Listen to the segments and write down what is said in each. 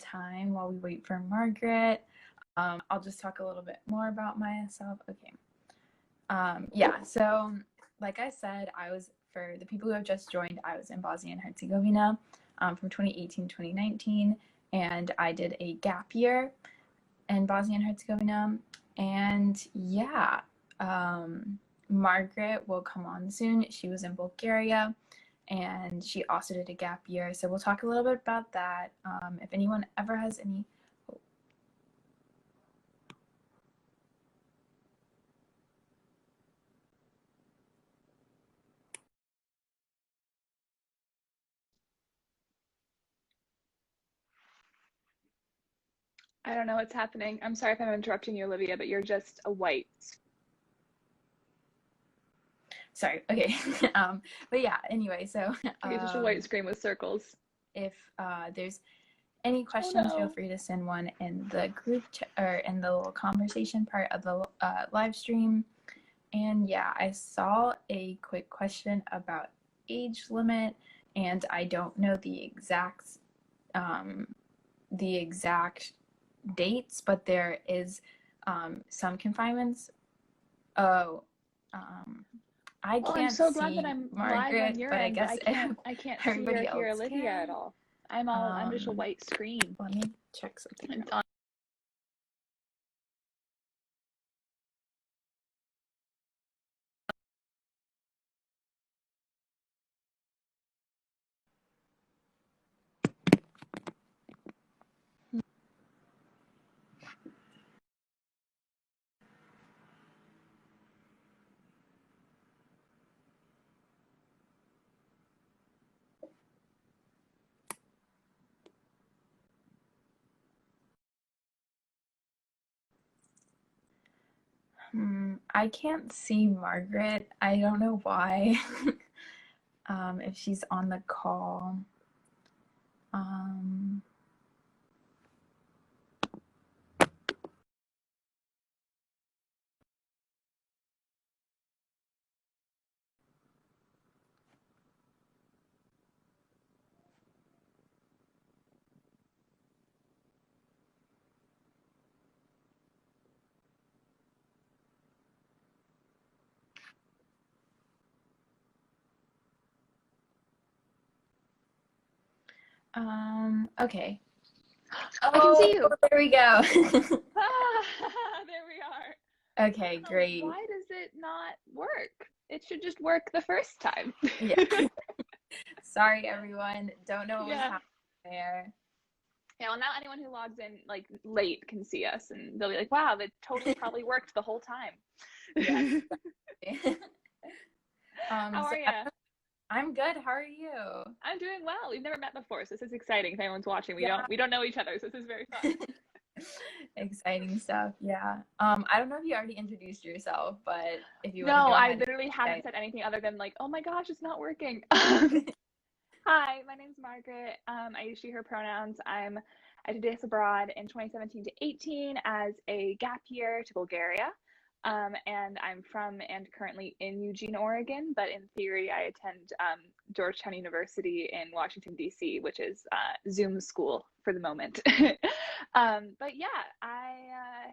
time while we wait for Margaret. I'll just talk a little bit more about myself. Okay. Yeah, so like I said, for the people who have just joined, I was in Bosnia and Herzegovina from 2018 to 2019, and I did a gap year in Bosnia and Herzegovina. And yeah, Margaret will come on soon. She was in Bulgaria, and she also did a gap year. So we'll talk a little bit about that. If anyone ever has any... I don't know what's happening. I'm sorry if I'm interrupting you, Olivia, but you're just a white. Sorry. Okay. But yeah, anyway, so It's just a white screen with circles. If there's any questions, feel free to send one in the group or in the little conversation part of the live stream. And yeah, I saw a quick question about age limit, and I don't know the exact dates, but there is some confinements. I can't I'm so see glad that I'm Margaret, live on your end, end, but I can't see or hear Olivia can. at all. I'm just a white screen. Let me check something. I can't see Margaret. I don't know why. If she's on the call. Okay. I can see you. There we go. There we are. Okay, great. Why does it not work? It should just work the first time. Yeah. Sorry, everyone. Don't know what was happening there. Yeah, well, now anyone who logs in like late can see us, and they'll be like, "Wow, that totally probably worked the whole time." Yes. How are you? I'm good. How are you? I'm doing well. We've never met before, so this is exciting. If anyone's watching, we don't know each other, so this is very fun. Exciting stuff. Yeah. I don't know if you already introduced yourself, but if you No, I literally haven't said anything other than like, "Oh my gosh, it's not working." Hi, my name's Margaret. I use she, her pronouns. I did this abroad in 2017 to 18 as a gap year to Bulgaria. And I'm from and currently in Eugene, Oregon, but in theory, I attend Georgetown University in Washington, D.C., which is Zoom school for the moment. But yeah, I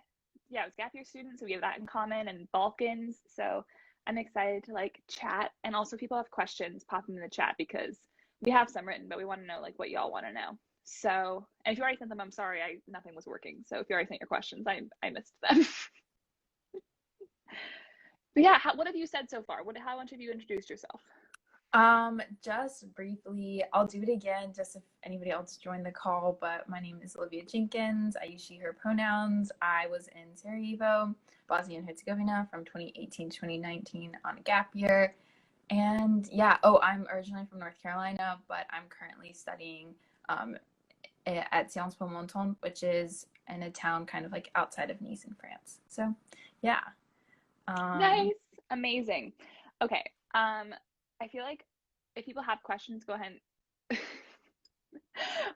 was a gap year student, so we have that in common, and Balkans. So I'm excited to like chat, and also people have questions, pop them in the chat because we have some written, but we want to know like what y'all want to know. So, and if you already sent them, I'm sorry, nothing was working. So if you already sent your questions, I missed them. But yeah, what have you said so far? How much have you introduced yourself? Just briefly, I'll do it again just if anybody else joined the call, but my name is Olivia Jenkins. I use she, her pronouns. I was in Sarajevo, Bosnia and Herzegovina from 2018 to 2019 on a gap year. And yeah, I'm originally from North Carolina, but I'm currently studying at Sciences Po Menton, which is in a town kind of like outside of Nice in France. So yeah. Nice. Amazing. Okay. I feel like if people have questions, go ahead.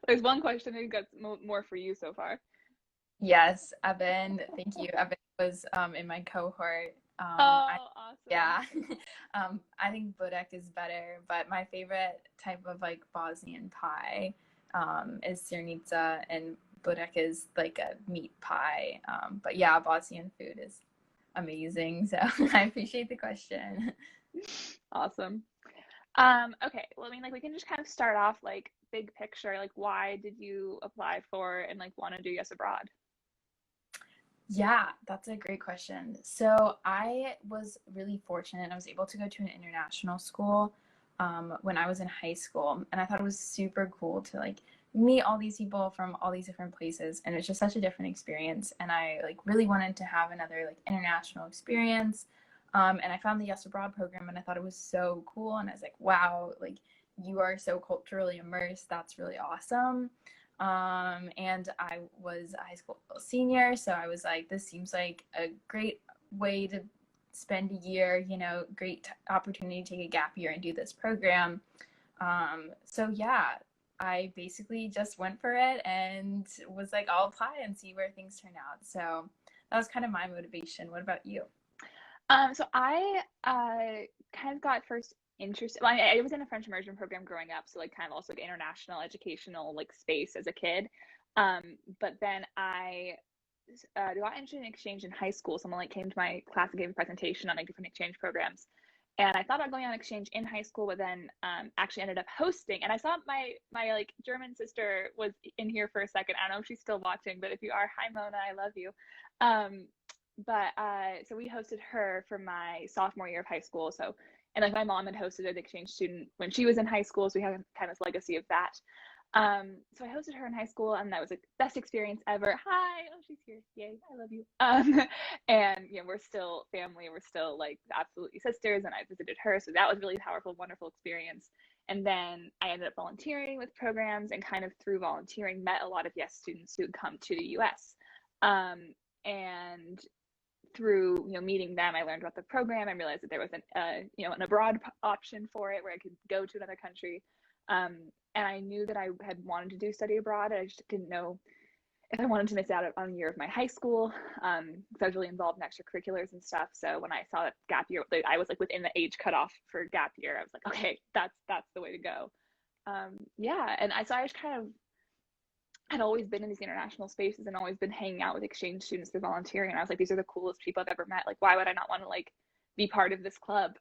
There's one question I think that's more for you so far. Yes, Evan. Thank you. Evan was in my cohort. Awesome. Yeah. I think Budek is better, but my favorite type of like Bosnian pie is sirnica, and burek is like a meat pie. But yeah, Bosnian food is amazing. So I appreciate the question. Awesome. Okay, well, I mean, like we can just kind of start off like big picture, like why did you apply for and like want to do US abroad? Yeah, that's a great question. So I was really fortunate. I was able to go to an international school when I was in high school, and I thought it was super cool to like meet all these people from all these different places, and it's just such a different experience. And I like really wanted to have another like international experience. And I found the Yes Abroad program, and I thought it was so cool. And I was like, wow, like you are so culturally immersed. That's really awesome. And I was a high school senior, so I was like, this seems like a great way to spend a year, great opportunity to take a gap year and do this program. So yeah, I basically just went for it and was like, I'll apply and see where things turn out. So that was kind of my motivation. What about you? So I kind of got first interested. Well, I was in a French immersion program growing up, so like kind of also like international educational like space as a kid. But then I got interested in exchange in high school. Someone like came to my class and gave a presentation on like different exchange programs. And I thought about going on exchange in high school, but then actually ended up hosting. And I saw my like German sister was in here for a second. I don't know if she's still watching, but if you are, hi Mona, I love you. But so we hosted her for my sophomore year of high school. So, and like my mom had hosted an exchange student when she was in high school, so we have kind of legacy of that. So I hosted her in high school, and that was the best experience ever. Hi, oh she's here, yay, I love you. And we're still family, we're still like absolutely sisters, and I visited her, so that was really powerful, wonderful experience. And then I ended up volunteering with programs, and kind of through volunteering met a lot of Yes students who had come to the US. And through meeting them, I learned about the program. I realized that there was an abroad option for it where I could go to another country. And I knew that I had wanted to do study abroad. I just didn't know if I wanted to miss out on a year of my high school, because I was really involved in extracurriculars and stuff. So when I saw that gap year, I was like within the age cutoff for gap year. I was like, okay, that's the way to go. Yeah, and so I just kind of had always been in these international spaces and always been hanging out with exchange students through volunteering. And I was like, these are the coolest people I've ever met. Like, why would I not want to like be part of this club?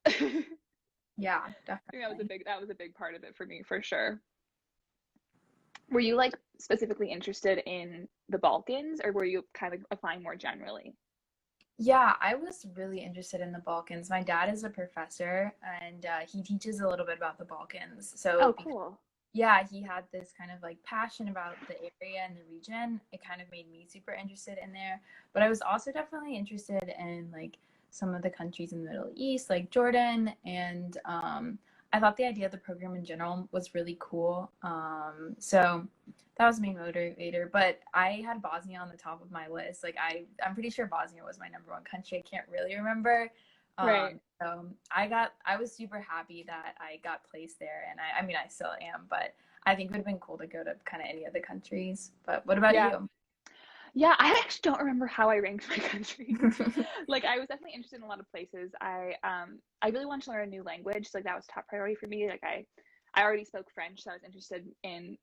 Yeah, I think definitely. that was a big part of it for me, for sure. Were you like specifically interested in the Balkans, or were you kind of applying more generally? Yeah, I was really interested in the Balkans. My dad is a professor, and he teaches a little bit about the Balkans. Oh, So cool. yeah, he had this kind of like passion about the area and the region. It kind of made me super interested in there. But I was also definitely interested in like some of the countries in the Middle East, like Jordan. And I thought the idea of the program in general was really cool. So that was my motivator. But I had Bosnia on the top of my list. Like I'm pretty sure Bosnia was my number one country. I can't really remember. Right. So I was super happy that I got placed there, and I mean, I still am, but I think it would have been cool to go to kind of any other countries. But what about Yeah. you? Yeah, I actually don't remember how I ranked my countries. Like I was definitely interested in a lot of places. I really wanted to learn a new language. So, like that was top priority for me. Like I already spoke French, so I was interested in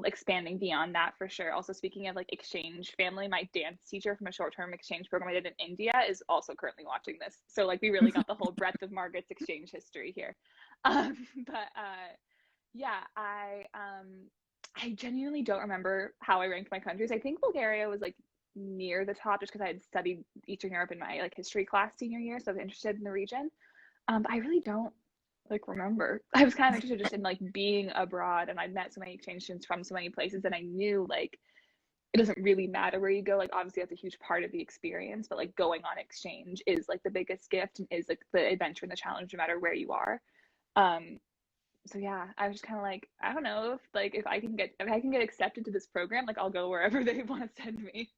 expanding beyond that for sure. Also, speaking of like exchange family, my dance teacher from a short-term exchange program I did in India is also currently watching this. So like we really got the whole breadth of Margaret's exchange history here. But yeah, I genuinely don't remember how I ranked my countries. I think Bulgaria was like near the top just because I had studied Eastern Europe in my like history class senior year, so I was interested in the region. But I really don't like remember. I was kind of interested just in like being abroad, and I'd met so many exchange students from so many places, and I knew like it doesn't really matter where you go. Like obviously that's a huge part of the experience, but like going on exchange is like the biggest gift and is like the adventure and the challenge no matter where you are. Um, so yeah, I was just kind of like, I don't know if I can get accepted to this program, like I'll go wherever they want to send me.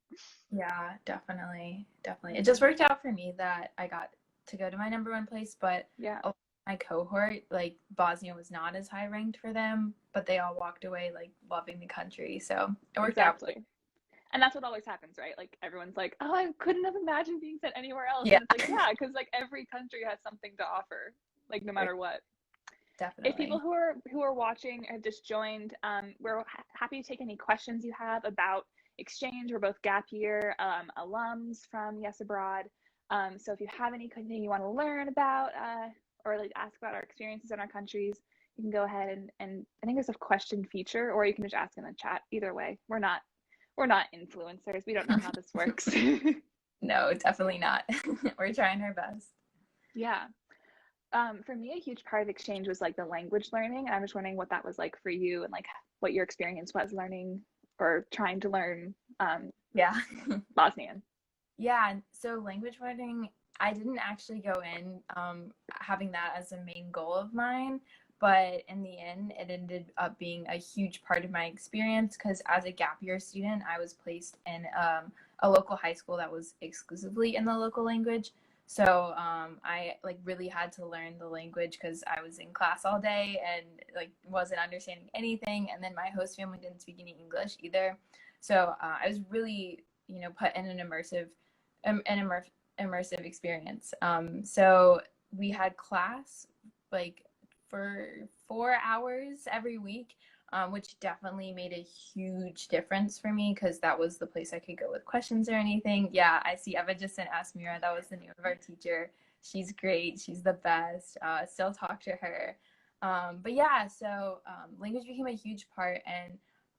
Yeah, definitely, definitely. It just worked out for me that I got to go to my number one place, but Yeah, my cohort, like Bosnia was not as high ranked for them, but they all walked away like loving the country. So it worked out. exactly. And that's what always happens, right? Like everyone's like, oh, I couldn't have imagined being sent anywhere else. Yeah, And it's like, yeah, because like every country has something to offer, like no matter what. If definitely. people who are watching have just joined, we're happy to take any questions you have about exchange. We're both gap year alums from Yes Abroad. So if you have anything you want to learn about or like ask about our experiences in our countries, you can go ahead and I think there's a question feature, or you can just ask in the chat. Either way, we're not influencers. We don't know how this works. No, definitely not. We're trying our best. Yeah. For me, a huge part of exchange was like the language learning. And I was wondering what that was like for you and like what your experience was learning or trying to learn Yeah. Bosnian. Yeah, so language learning, I didn't actually go in having that as a main goal of mine, but in the end, it ended up being a huge part of my experience because as a gap year student, I was placed in a local high school that was exclusively in the local language. So I like really had to learn the language because I was in class all day and like wasn't understanding anything, and then my host family didn't speak any English either. So I was really, put in an immersive experience. So we had class like for 4 hours every week, which definitely made a huge difference for me because that was the place I could go with questions or anything. Yeah, I see Eva just sent Asmira. That was the name of our teacher. She's great. She's the best. Still talk to her. But yeah, so language became a huge part, and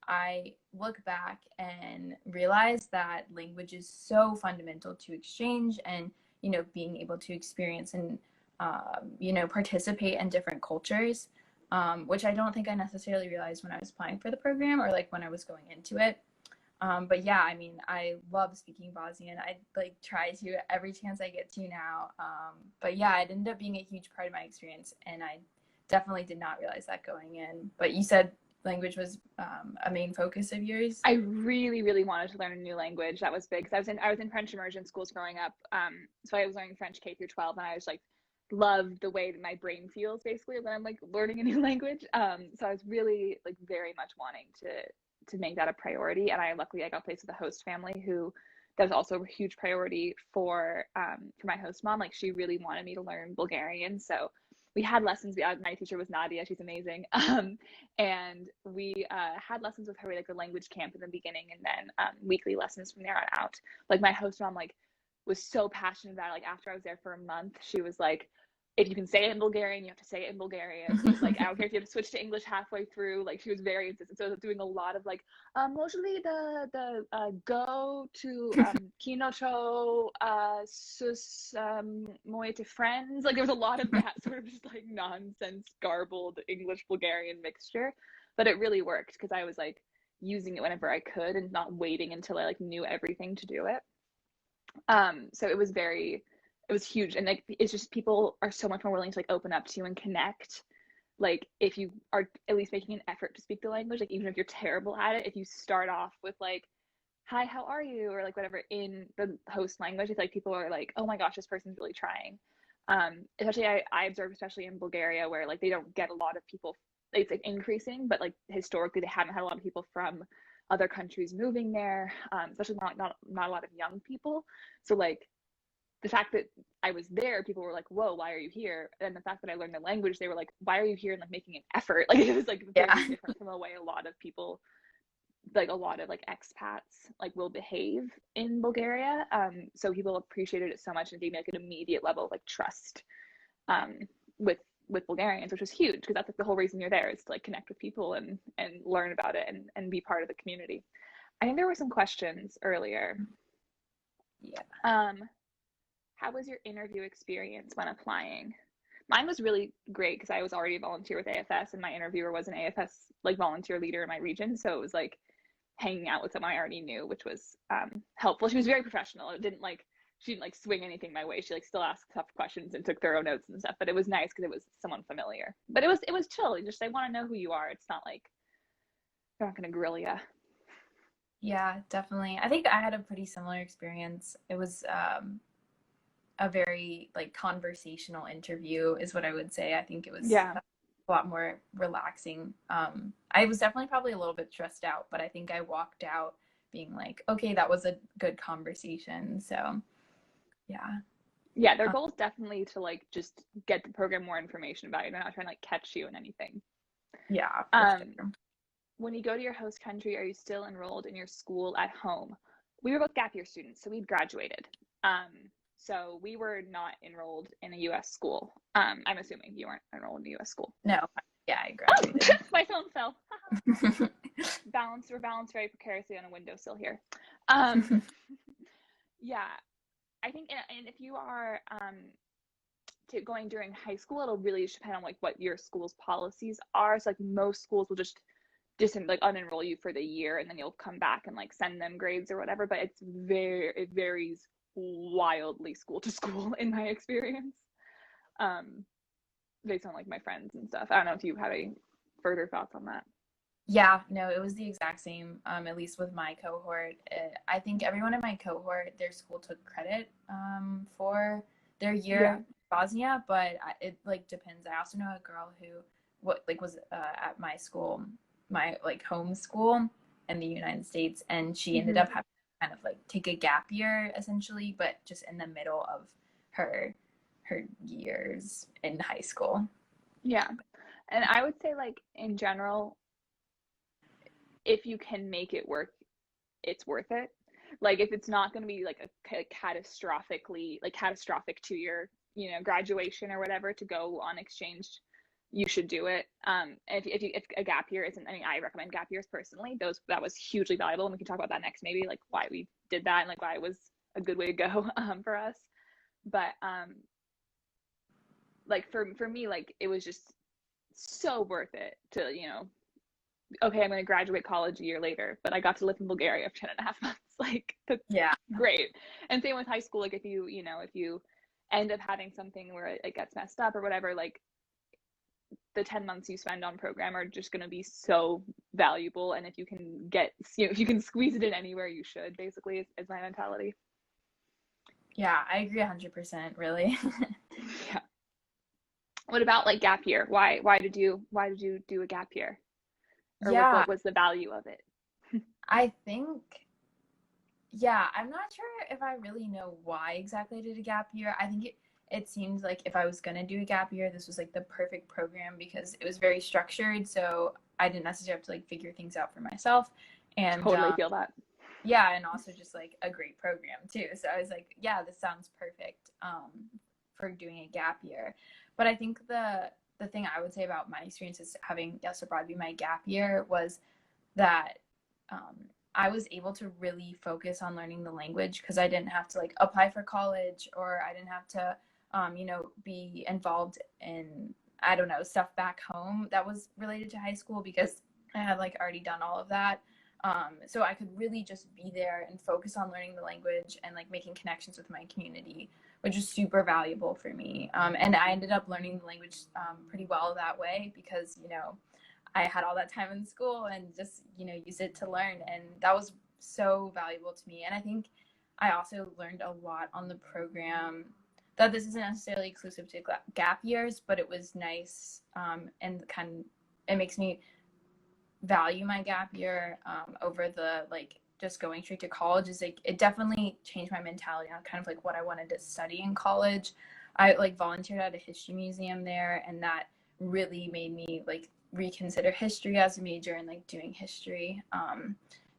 I look back and realize that language is so fundamental to exchange and, being able to experience and, participate in different cultures, which I don't think I necessarily realized when I was applying for the program or like when I was going into it. But yeah, I mean, I love speaking Bosnian. I like try to every chance I get to now. But yeah, it ended up being a huge part of my experience, and I definitely did not realize that going in. But you said language was a main focus of yours? I really, really wanted to learn a new language. That was big because I was in French immersion schools growing up. So I was learning French K through 12, and I was like loved the way that my brain feels basically when I'm like learning a new language. So I was really like very much wanting to make that a priority. And luckily I got placed with a host family who that was also a huge priority for my host mom. Like she really wanted me to learn Bulgarian. So we had lessons. My teacher was Nadia. She's amazing. And we had lessons with her, like a language camp in the beginning, and then weekly lessons from there on out. Like my host mom, like was so passionate about it. Like after I was there for a month, she was like, if you can say it in Bulgarian, you have to say it in Bulgarian. She's like, I don't care if you have to switch to English halfway through. Like she was very insistent. So I was doing a lot of like, usually the go to kinocho sus moje friends. Like there was a lot of that sort of just like nonsense garbled English Bulgarian mixture, but it really worked because I was like using it whenever I could and not waiting until I like knew everything to do it. So it was huge, and like it's just people are so much more willing to like open up to you and connect, like if you are at least making an effort to speak the language, like even if you're terrible at it, if you start off with like hi, how are you, or like whatever in the host language, it's like people are like, oh my gosh, this person's really trying. Especially I observed, especially in Bulgaria, where like they don't get a lot of people. It's like increasing, but like historically they haven't had a lot of people from other countries moving there, especially not a lot of young people. So like the fact that I was there, people were like, whoa, why are you here? And the fact that I learned the language, they were like, why are you here? And like making an effort. Like it was like very different from the way a lot of people, like a lot of like expats like will behave in Bulgaria. So people appreciated it so much and gave me like an immediate level of like trust with Bulgarians, which was huge because that's like the whole reason you're there is to like connect with people and learn about it and be part of the community. I think there were some questions earlier. Yeah. How was your interview experience when applying? Mine was really great because I was already a volunteer with AFS, and my interviewer was an AFS like volunteer leader in my region. So it was like hanging out with someone I already knew, which was helpful. She was very professional. She didn't like swing anything my way. She like still asked tough questions and took thorough notes and stuff. But it was nice because it was someone familiar. But it was chill. Just they want to know who you are. It's not like they're not gonna grill you. Yeah, definitely. I think I had a pretty similar experience. It was a very like conversational interview is what I would say. I think it was a lot more relaxing. I was definitely probably a little bit stressed out, but I think I walked out being like, okay, that was a good conversation. So yeah. Yeah, their goal is definitely to like just get the program more information about you. They're not trying to like catch you in anything. Yeah, for Um, sure. when you go to your host country, are you still enrolled in your school at home? We were both gap year students, so we'd graduated. So we were not enrolled in a U.S. school. I'm assuming you weren't enrolled in a U.S. school. No, yeah, I Oh, graduated. my phone fell. We're balanced very precariously on a windowsill here. Yeah, I think, and if you are going during high school, it'll really depend on like what your school's policies are. So like most schools will just like unenroll you for the year, and then you'll come back and like send them grades or whatever. But it varies wildly school to school in my experience, based on like my friends and stuff. I don't know if you have any further thoughts on that. Yeah, no, it was the exact same, at least with my cohort. I think everyone in my cohort, their school took credit for their year in Bosnia, but it like depends. I also know a girl who was at my school, my like home school in the United States, and she ended up having to kind of like take a gap year essentially, but just in the middle of her years in high school. Yeah. And I would say like in general, if you can make it work, it's worth it. Like if it's not going to be like a catastrophic to your, graduation or whatever to go on exchange, you should do it. If a gap year isn't, I mean, I recommend gap years personally. That was hugely valuable, and we can talk about that next, maybe like why we did that and like why it was a good way to go for us. But like for me, like it was just so worth it to, okay, I'm going to graduate college a year later, but I got to live in Bulgaria for 10 and a half months. Like, that's great. And same with high school. Like, if you end up having something where it gets messed up or whatever, like, the 10 months you spend on program are just going to be so valuable. And if you can if you can squeeze it in anywhere, you should, basically, is my mentality. Yeah, I agree 100%, really. Yeah. What about like gap year? Why did you do a gap year? Or what was the value of it? I think, I'm not sure if I really know why exactly I did a gap year. I think it seems like if I was going to do a gap year, this was like the perfect program because it was very structured. So I didn't necessarily have to like figure things out for myself. And totally feel that. Yeah, and also just like a great program too. So I was like, yeah, this sounds perfect for doing a gap year. But I think the thing I would say about my experiences having Yes Abroad be my gap year was that I was able to really focus on learning the language because I didn't have to like apply for college, or I didn't have to, be involved in, I don't know, stuff back home that was related to high school because I had like already done all of that. So I could really just be there and focus on learning the language and like making connections with my community, which is super valuable for me. And I ended up learning the language pretty well that way because, I had all that time in school and just, use it to learn. And that was so valuable to me. And I think I also learned a lot on the program that this isn't necessarily exclusive to gap years, but it was nice. And it makes me value my gap year over the like just going straight to college. Is like it definitely changed my mentality on kind of like what I wanted to study in college. I like volunteered at a history museum there, and that really made me like reconsider history as a major and like doing history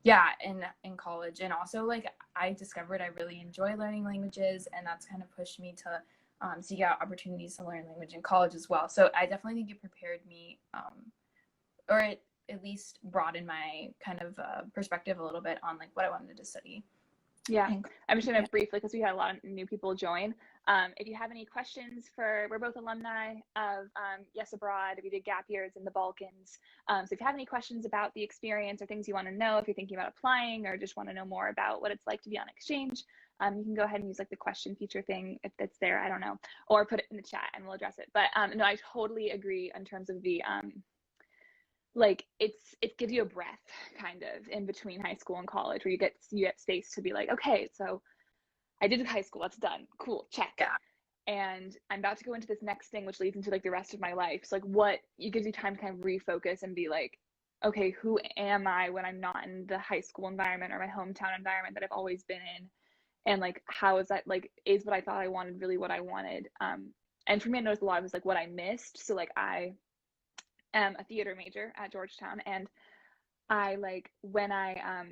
in college. And also like I discovered I really enjoy learning languages, and that's kind of pushed me to seek out opportunities to learn language in college as well. So I definitely think it prepared me or it at least broaden my kind of perspective a little bit on like what I wanted to study. Yeah, I'm just going to briefly, because we had a lot of new people join. If you have any questions we're both alumni of Yes Abroad. We did gap years in the Balkans. So if you have any questions about the experience or things you want to know, if you're thinking about applying or just want to know more about what it's like to be on exchange, you can go ahead and use like the question feature thing if it's there, I don't know, or put it in the chat and we'll address it. But no, I totally agree in terms of the like it gives you a breath kind of in between high school and college where you get space to be like, okay, so I did high school, that's done, cool, check. Yeah. And I'm about to go into this next thing, which leads into like the rest of my life. So like it gives you time to kind of refocus and be like, okay, who am I when I'm not in the high school environment or my hometown environment that I've always been in? and like how is that, like, is what I thought I wanted really what I wanted? And for me, I noticed a lot of was like what I missed. So like I am a theater major at Georgetown, and I like when I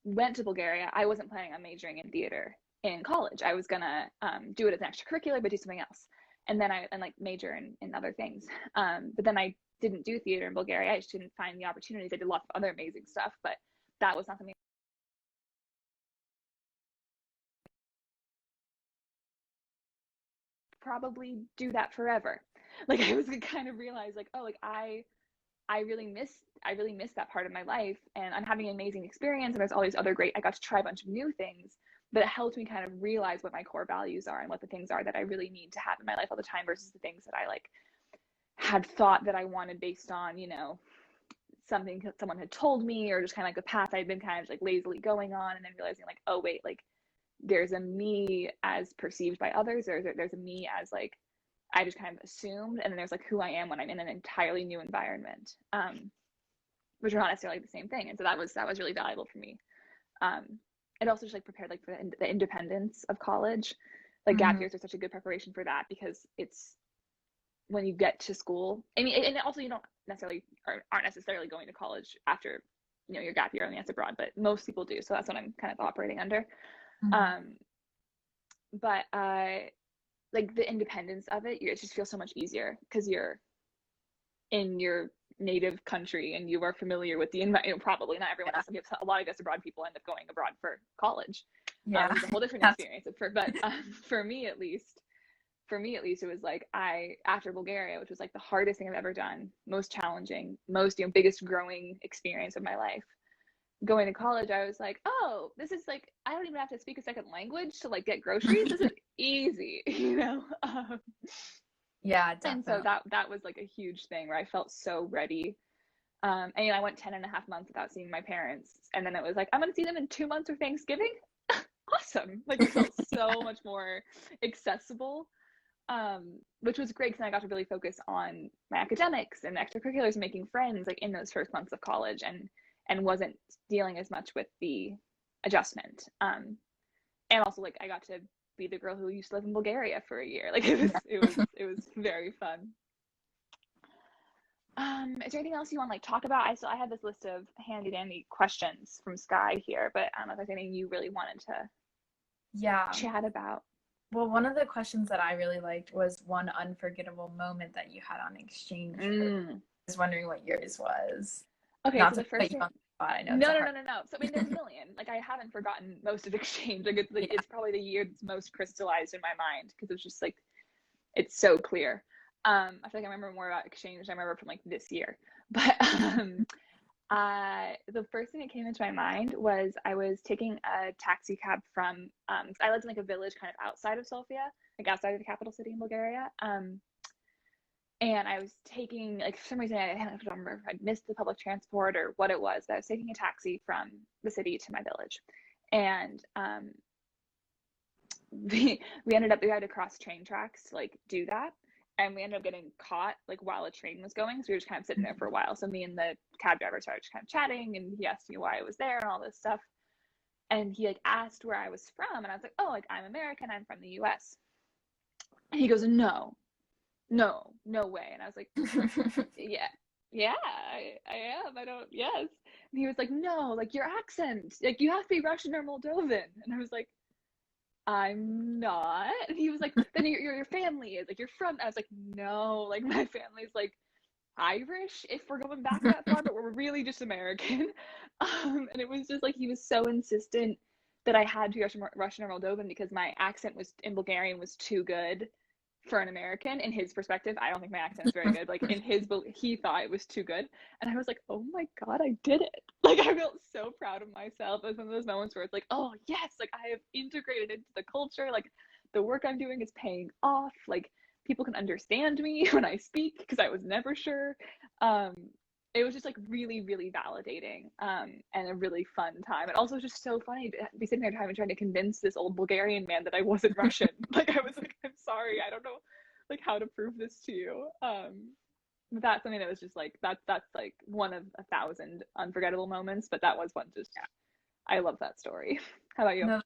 went to Bulgaria, I wasn't planning on majoring in theater in college. I was gonna do it as an extracurricular, but do something else. And then I like major in other things. But then I didn't do theater in Bulgaria. I just didn't find the opportunities. I did lots of other amazing stuff, but that was not something. Probably do that forever. Like I was gonna kind of realize like, oh, like I really miss that part of my life, and I'm having an amazing experience, and there's all these other great, I got to try a bunch of new things, but it helped me kind of realize what my core values are and what the things are that I really need to have in my life all the time versus the things that I like had thought that I wanted based on, you know, something someone had told me, or just kind of like the path I'd been kind of like lazily going on, and then realizing like, oh wait, like there's a me as perceived by others, or there's a me as like I just kind of assumed, and then there's like who I am when I'm in an entirely new environment, which are not necessarily the same thing. And so that was really valuable for me. It also just like prepared like for the independence of college. Like gap years are such a good preparation for that, because it's when you get to school. I mean, and also you don't necessarily aren't necessarily going to college after, you know, your gap year, only that's abroad, but most people do. So that's what I'm kind of operating under. But like the independence of it, it just feels so much easier because you're in your native country and you are familiar with the environment. You know, probably not everyone is. A lot of us abroad people end up going abroad for college. It's a whole different experience. But for me at least, it was like after Bulgaria, which was like the hardest thing I've ever done, most challenging, most, you know, biggest growing experience of my life. Going to college, I was like, oh, this is like, I don't even have to speak a second language to like get groceries. This is easy, you know? Yeah, definitely. And so that was like a huge thing where I felt so ready. And you know, I went 10 and a half months without seeing my parents. And then it was like, I'm going to see them in 2 months for Thanksgiving. Awesome. Like it felt so much more accessible, which was great because I got to really focus on my academics and extracurriculars and making friends like in those first months of college, and wasn't dealing as much with the adjustment. And also like I got to be the girl who used to live in Bulgaria for a year. Like it was very fun. Is there anything else you want to like talk about? I had this list of handy dandy questions from Sky here, but I don't know if there's anything you really wanted to chat about. Well, one of the questions that I really liked was one unforgettable moment that you had on exchange. I was wondering what yours was. Okay, not so the first thing. I know No. So I mean, there's a million. Like I haven't forgotten most of exchange. Like it's probably the year that's most crystallized in my mind because it's just like it's so clear. I feel like I remember more about exchange than I remember from like this year. But the first thing that came into my mind was I was taking a taxi cab from I lived in like a village kind of outside of Sofia, like outside of the capital city in Bulgaria. And I was taking, like, for some reason, I don't remember if I'd missed the public transport or what it was, but I was taking a taxi from the city to my village. And we ended up, we had to cross train tracks to, like, do that. And we ended up getting caught, like, while a train was going. So we were just kind of sitting there for a while. So me and the cab driver started just kind of chatting, and he asked me why I was there and all this stuff. And he, like, asked where I was from. And I was like, oh, like, I'm American. I'm from the US. And he goes, no way. And I was like, yeah, I am. Yes. And he was like, no, like your accent, like you have to be Russian or Moldovan. And I was like, I'm not. And he was like, then your family is like, you're from, I was like, no, like my family's like Irish if we're going back that far, but we're really just American. And it was just like, he was so insistent that I had to be Russian or Moldovan because my accent was in Bulgarian was too good for an American. In his perspective, I don't think my accent is very good. Like in his, he thought it was too good. And I was like, oh my God, I did it. Like I felt so proud of myself. It was one of those moments where it's like, oh yes, like I have integrated into the culture. Like the work I'm doing is paying off. Like people can understand me when I speak because I was never sure. It was just like really, really validating and a really fun time. And also just so funny to be sitting there trying to convince this old Bulgarian man that I wasn't Russian. Like I was like, I'm sorry, I don't know like how to prove this to you. But that's something that was just like, that's like one of 1,000 unforgettable moments. But that was one just, I love that story. How about you? No,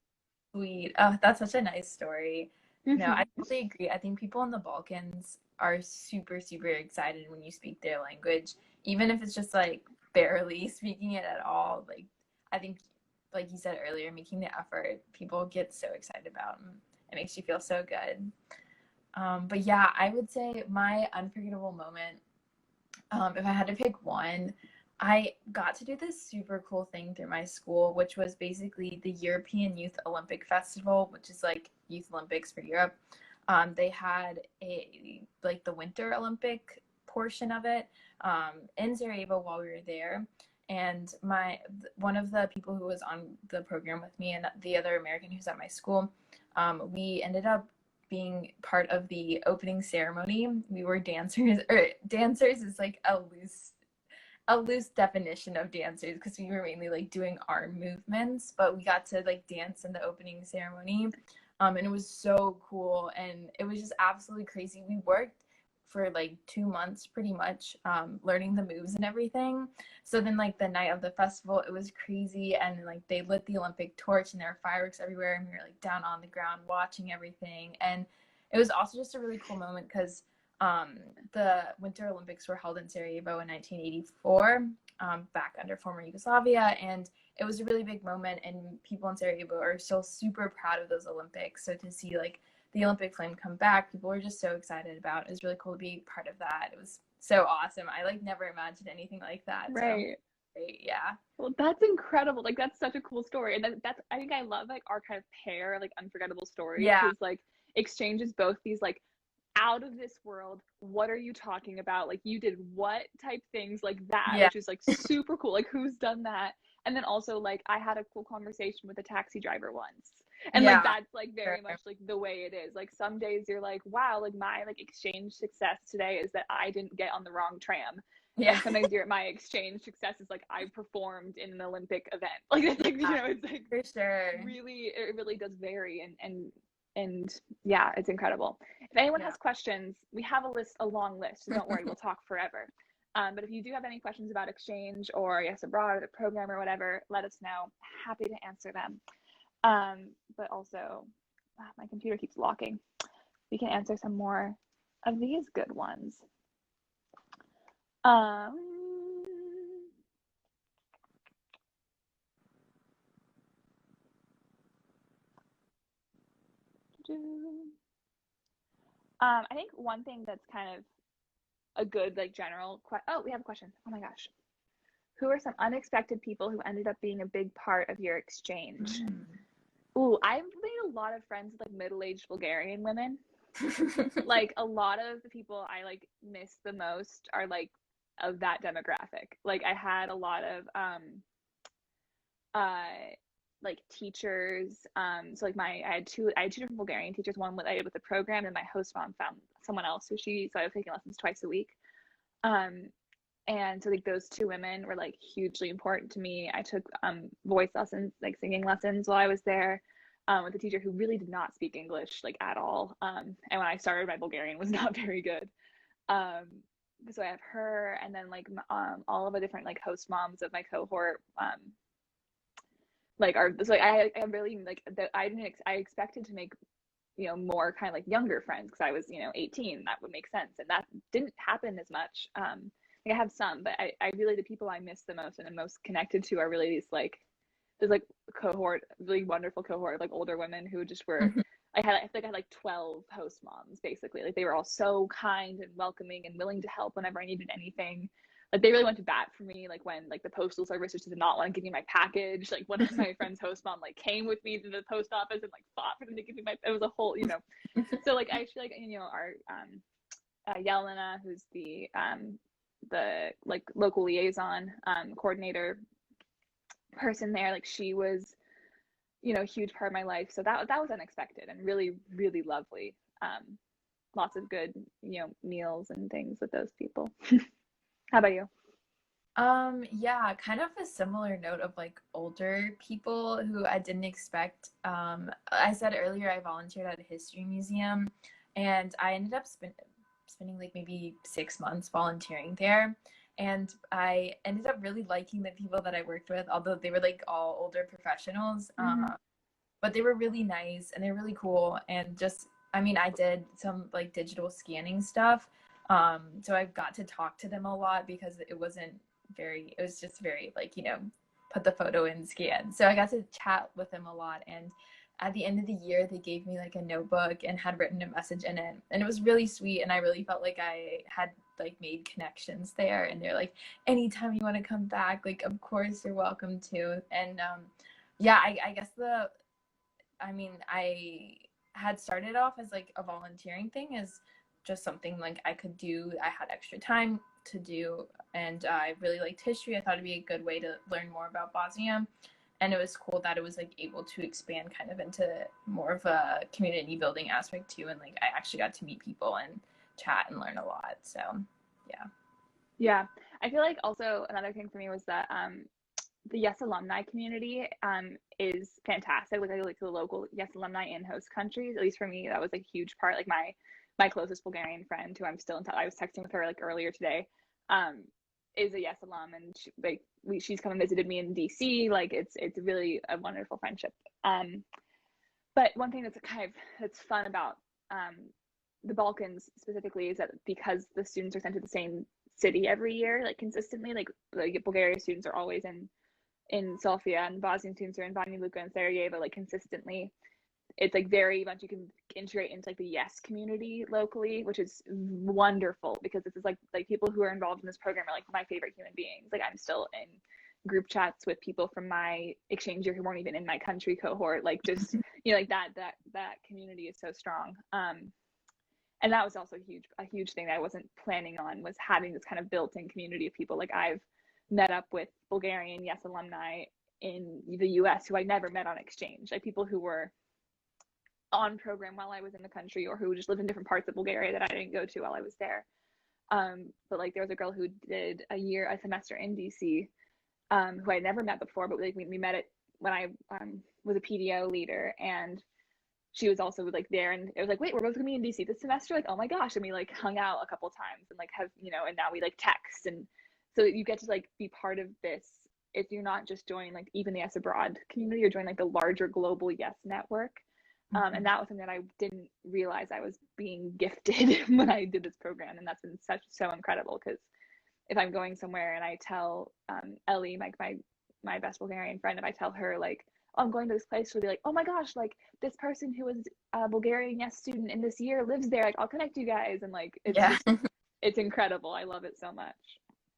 sweet. Oh, that's such a nice story. No, I Mhm. totally agree. I think people in the Balkans are super, super excited when you speak their language, even if it's just like barely speaking it at all. Like, I think, like you said earlier, making the effort, people get so excited about, and it makes you feel so good. But yeah, I would say my unforgettable moment, if I had to pick one, I got to do this super cool thing through my school, which was basically the European Youth Olympic Festival, which is like Youth Olympics for Europe. They had a like the Winter Olympic portion of it in Sarajevo while we were there. And my one of the people who was on the program with me and the other American who's at my school, we ended up being part of the opening ceremony. We were dancers, or dancers is like a loose definition of dancers because we were mainly like doing arm movements, but we got to like dance in the opening ceremony. And it was so cool, and it was just absolutely crazy. We worked for like 2 months pretty much, learning the moves and everything. So then like the night of the festival, it was crazy, and like they lit the Olympic torch and there were fireworks everywhere, and we were like down on the ground watching everything. And it was also just a really cool moment because the Winter Olympics were held in Sarajevo in 1984, back under former Yugoslavia, and it was a really big moment, and people in Sarajevo are still super proud of those Olympics. So to see like the Olympic flame come back, people were just so excited about. It was really cool to be part of that. It was so awesome. I like never imagined anything like that. So Right. great, yeah. Well, that's incredible. Like that's such a cool story. And that's I think I love like our kind of pair like unforgettable stories Yeah. because like exchanges both these like out of this world. What are you talking about? Like you did what type things like that, Yeah. which is like super cool. Like who's done that? And then also like I had a cool conversation with a taxi driver once. And like Yeah. that's like very much like the way it is. Like some days you're like, wow, like my like exchange success today is that I didn't get on the wrong tram. Yeah. And sometimes you're my exchange success is like I performed in an Olympic event. Like it's like, you Yeah, know, it's like for sure. really it really does vary and yeah, it's incredible. If anyone Yeah. has questions, we have a long list, so don't worry, we'll talk forever. But if you do have any questions about exchange or yes abroad or the program or whatever, let us know. Happy to answer them. But also, my computer keeps locking. We can answer some more of these good ones. Um, I think one thing that's kind of a good like general oh, we have a question. Oh my gosh. Who are some unexpected people who ended up being a big part of your exchange? Ooh, I've made a lot of friends with like middle-aged Bulgarian women. Like a lot of the people I like miss the most are like of that demographic. Like I had a lot of uh like teachers. So like I had two different Bulgarian teachers. One I did with the program, and my host mom found someone else who so I was taking lessons twice a week. Um, and so like those two women were like hugely important to me. I took voice lessons, like singing lessons while I was there. With a teacher who really did not speak English like at all. And when I started, my Bulgarian was not very good. Um, so I have her, and then like all of the different like host moms of my cohort. Like are so like, I really like that. I expected to make more kind of like younger friends because I was 18. That would make sense, and that didn't happen as much. Like I have some, but I really the people I miss the most and I'm most connected to are really these like there's like a cohort, really wonderful cohort of like older women who just were. I think I had like 12 host moms basically. Like they were all so kind and welcoming and willing to help whenever I needed anything. Like they really went to bat for me. Like when like the postal service just did not want to give me my package. Like one of my friend's host mom like came with me to the post office and like fought for them to give me my. It was a whole. So like I actually like our Yelena, who's the like local liaison coordinator person there, like she was a huge part of my life, so that was unexpected and really really lovely. Lots of good meals and things with those people. How about you? Yeah, kind of a similar note of like older people who I didn't expect. I said earlier I volunteered at a history museum, and I ended up spending like maybe 6 months volunteering there. And I ended up really liking the people that I worked with, although they were like all older professionals. Mm-hmm. but they were really nice and they're really cool. And just, I mean, I did some like digital scanning stuff. So I got to talk to them a lot because it was just very like, put the photo in, scan. So I got to chat with them a lot. And at the end of the year, they gave me like a notebook and had written a message in it. And it was really sweet. And I really felt like I had like made connections there. And they're like, anytime you want to come back, like, of course you're welcome to. And yeah, I guess I had started off as like a volunteering thing, as just something like I could do. I had extra time to do, and I really liked history. I thought it'd be a good way to learn more about Bosnia. And it was cool that it was like able to expand kind of into more of a community building aspect too. And like I actually got to meet people and chat and learn a lot. So yeah. Yeah. I feel like also another thing for me was that the Yes Alumni community is fantastic. Like I like the local Yes Alumni in host countries. At least for me, that was like a huge part. Like my closest Bulgarian friend, who I'm still in touch. I was texting with her like earlier today, is a Yes alum, and she's come and visited me in DC. Like it's really a wonderful friendship. But one thing that's fun about the Balkans specifically is that because the students are sent to the same city every year, like consistently, like Bulgaria students are always in Sofia, and Bosnian students are in Banja Luka and Sarajevo, like consistently. It's like very much you can integrate into like the Yes community locally, which is wonderful, because this is like people who are involved in this program are like my favorite human beings. Like I'm still in group chats with people from my exchange year who weren't even in my country cohort. Like just like that community is so strong. And that was also a huge thing that I wasn't planning on, was having this kind of built-in community of people. Like I've met up with Bulgarian Yes alumni in the US who I never met on exchange, like people who were on program while I was in the country, or who just lived in different parts of Bulgaria that I didn't go to while I was there. But like there was a girl who did a semester in DC, who I never met before, but like we met it when I was a PDO leader, and she was also like there, and it was like, wait, we're both gonna be in DC this semester, like, oh my gosh. And we like hung out a couple times and like have, and now we like text. And so you get to like be part of this. If you're not just joining like even the Yes Abroad community, you're joining like the larger global Yes network. And that was something that I didn't realize I was being gifted when I did this program. And that's been so incredible, because if I'm going somewhere and I tell Ellie, my best Bulgarian friend, if I tell her like, oh, I'm going to this place, she'll be like, oh my gosh, like this person who was a Bulgarian Yes student in this year lives there, like I'll connect you guys. And like it's incredible. I love it so much.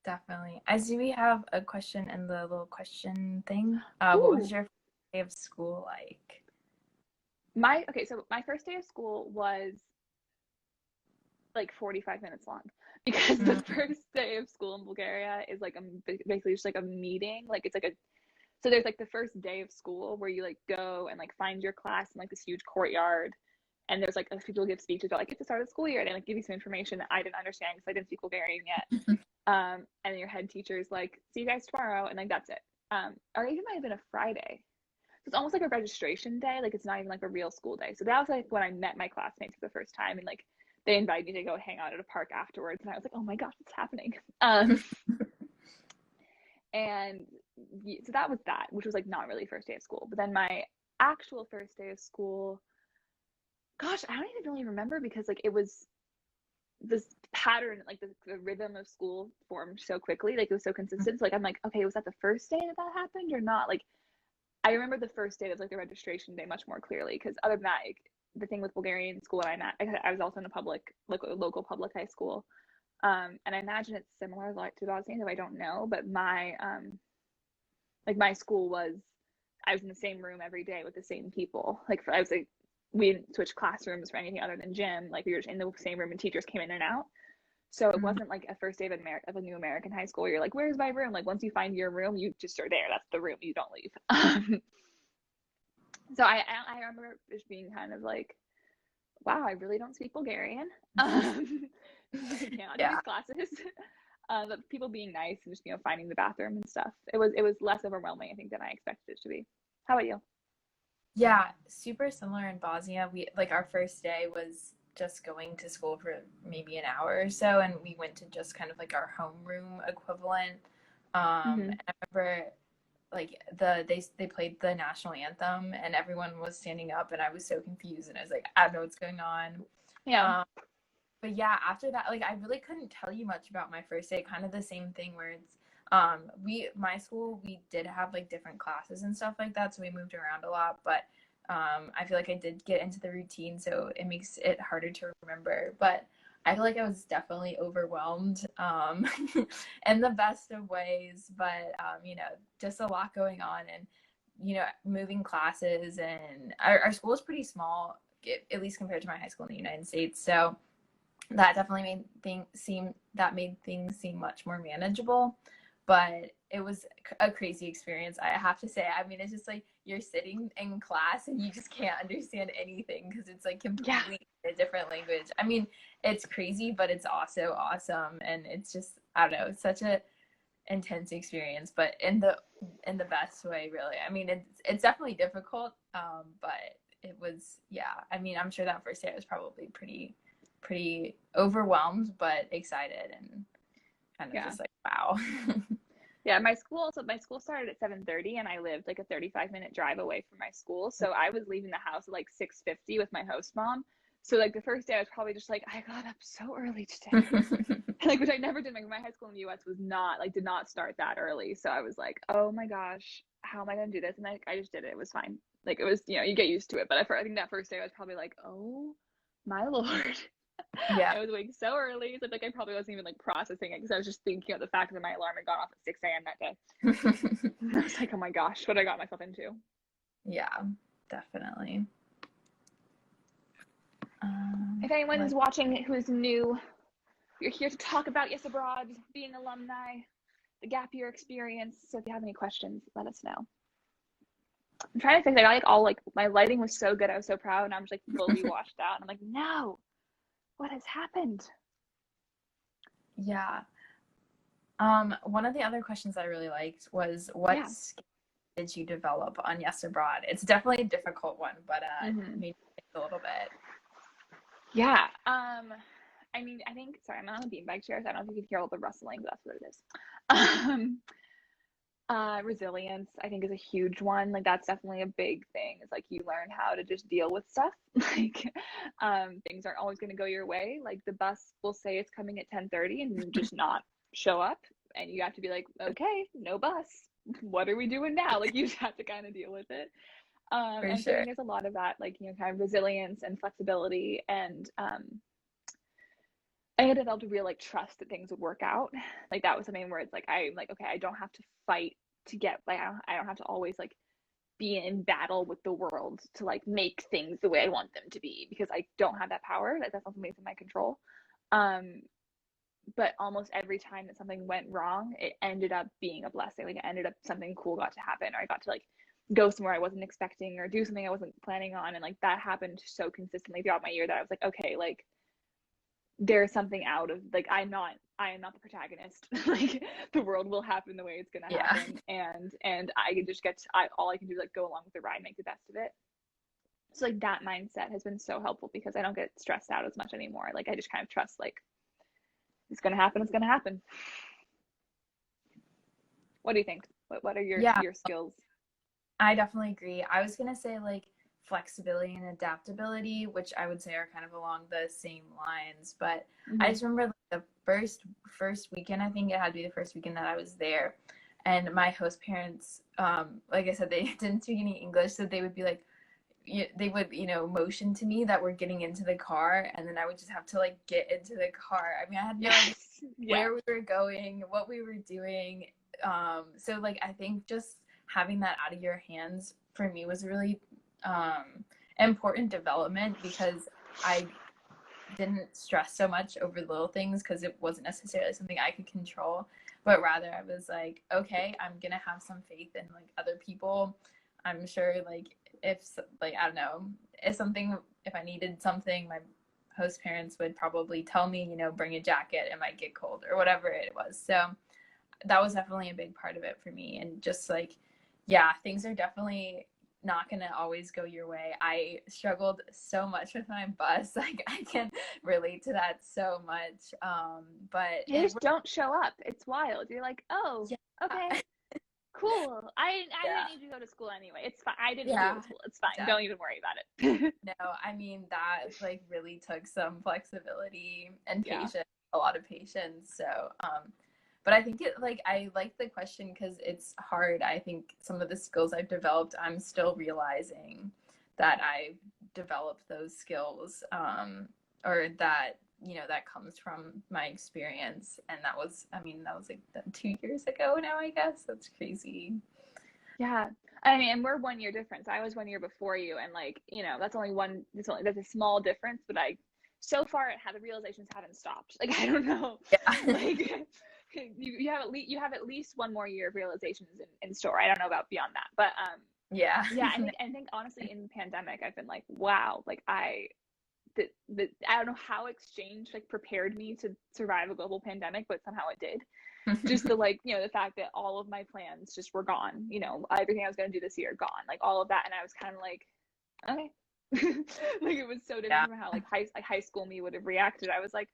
Definitely. I see we have a question in the little question thing. What was your first day of school like? So my first day of school was like 45 minutes long, because the first day of school in Bulgaria is like basically just like a meeting. Like it's like so there's like the first day of school where you like go and like find your class in like this huge courtyard, and there's like people give speeches about like it's the start of the school year, and like give you some information that I didn't understand because I didn't speak Bulgarian yet. And your head teacher's like, see you guys tomorrow, and like that's it. Or even might have been a Friday. So it's almost like a registration day, like it's not even like a real school day. So that was like when I met my classmates for the first time, and like they invited me to go hang out at a park afterwards, and I was like, oh my gosh, what's happening? And so that was that, which was like not really first day of school. But then my actual first day of school, gosh, I don't even really remember, because like it was this pattern, like the rhythm of school formed so quickly, like it was so consistent. So like I'm like, okay, was that the first day that happened or not? Like I remember the first day was like the registration day much more clearly, because other than that, like, the thing with Bulgarian school I'm at, I was also in a local public high school, and I imagine it's similar like to Bosnia, though I don't know. But my my school I was in the same room every day with the same people. I was like, we didn't switch classrooms for anything other than gym. Like we were just in the same room, and teachers came in and out. So it wasn't like a first day of a new American high school where you're like, where's my room? Like once you find your room, you just are there. That's the room. You don't leave. So I remember just being kind of like, wow, I really don't speak Bulgarian. Yeah, these classes. But people being nice and just finding the bathroom and stuff. It was less overwhelming, I think, than I expected it to be. How about you? Yeah, super similar in Bosnia. We like our first day was just going to school for maybe an hour or so, and we went to just kind of like our homeroom equivalent. And I remember like they played the national anthem and everyone was standing up and I was so confused and I was like, I don't know what's going on. Yeah. But yeah, after that, like I really couldn't tell you much about my first day. Kind of the same thing where it's my school, we did have like different classes and stuff like that, so we moved around a lot, but I feel like I did get into the routine, so it makes it harder to remember. But I feel like I was definitely overwhelmed in the best of ways, but you know, just a lot going on and you know, moving classes, and our school is pretty small, at least compared to my high school in the United States. So that definitely made things seem much more manageable. But it was a crazy experience, I have to say. I mean, it's just like you're sitting in class and you just can't understand anything because it's like completely a different language. I mean, it's crazy, but it's also awesome, and it's just, I don't know, it's such a intense experience, but in the best way, really. I mean, it's definitely difficult, but it was, yeah. I mean, I'm sure that first day I was probably pretty overwhelmed, but excited and kind of just like, wow. Yeah, my school started at 7:30 and I lived like a 35-minute drive away from my school. So I was leaving the house at like 6:50 with my host mom. So like the first day I was probably just like, I got up so early today. Like, which I never did. Like my high school in the US was not like, did not start that early. So I was like, oh my gosh, how am I going to do this? And I just did it. It was fine. Like it was, you know, you get used to it. But I think that first day I was probably like, oh my Lord. Yeah. I was awake so early, so like I probably wasn't even like processing it because I was just thinking of the fact that my alarm had gone off at 6 a.m. that day. I was like, oh my gosh, what I got myself into. Yeah, definitely. If anyone is watching who is new, we're here to talk about Yes Abroad, being alumni, the gap year experience. So if you have any questions, let us know. I'm trying to fix it. I got like all like my lighting was so good. I was so proud, and I'm just like fully washed out. And I'm like, no, what has happened? Yeah. One of the other questions I really liked was what skill did you develop on Yes Abroad? It's definitely a difficult one, but maybe a little bit. Yeah. I mean, I think, sorry, I'm on a beanbag chair, so I don't know if you can hear all the rustling, but that's what it is. Resilience, I think, is a huge one. Like, that's definitely a big thing. It's like you learn how to just deal with stuff. Like, things aren't always going to go your way. Like, the bus will say it's coming at 10:30 and just not show up. And you have to be like, okay, no bus. What are we doing now? Like, you just have to kind of deal with it. And so I think there's a lot of that, like, you know, kind of resilience and flexibility. And I had developed a real like trust that things would work out. Like that was something where it's like I'm like, okay, I don't have to fight to get like I don't have to always like be in battle with the world to like make things the way I want them to be, because I don't have that power. That's not something that's in my control. But almost every time that something went wrong, it ended up being a blessing. Like it ended up something cool got to happen, or I got to like go somewhere I wasn't expecting or do something I wasn't planning on. And like that happened so consistently throughout my year that I was like, okay, like there's something out of like I am not the protagonist. Like the world will happen the way it's gonna happen, and I can just all I can do is like go along with the ride, make the best of it. So like that mindset has been so helpful because I don't get stressed out as much anymore. Like I just kind of trust like it's gonna happen. What do you think? What are your skills? I definitely agree. I was gonna say like flexibility and adaptability, which I would say are kind of along the same lines. But I just remember like, the first weekend, I think it had to be the first weekend that I was there, and my host parents, like I said, they didn't speak any English, so they would be like, they would, you know, motion to me that we're getting into the car, and then I would just have to like get into the car. I mean, I had no idea where we were going, what we were doing. So like I think just having that out of your hands for me was really important development, because I didn't stress so much over little things because it wasn't necessarily something I could control, but rather I was like, okay, I'm gonna have some faith in like other people. I'm sure like if like I don't know, if I needed something, my host parents would probably tell me, you know, bring a jacket, it might get cold or whatever it was. So that was definitely a big part of it for me. And just like, yeah, things are definitely not gonna always go your way. I struggled so much with my bus. Like I can relate to that so much. But you just don't show up. It's wild. You're like, oh, okay, Cool. I Yeah. didn't need to go to school anyway. It's fine. I didn't need to Yeah. go to school. It's fine. Yeah. Don't even worry about it. No, I mean, that like really took some flexibility and Yeah. patience, a lot of patience. So, but I think I like the question because it's hard. I think some of the skills I've developed, I'm still realizing that I've developed those skills, or that, that comes from my experience. And that was like 2 years ago now, I guess. That's crazy. Yeah. I mean, and we're 1 year difference. I was 1 year before you, and like, that's a small difference, but so far the realizations haven't stopped. Like, I don't know. Yeah. Like, you have at least one more year of realizations in store. I don't know about beyond that, but Yeah. yeah, I think honestly in the pandemic I've been like, wow, like I don't know how exchange like prepared me to survive a global pandemic, but somehow it did. Just the fact that all of my plans just were gone, everything I was going to do this year gone, like all of that, and I was kind of like, okay. Like, it was so different from how like high school me would have reacted. I was like,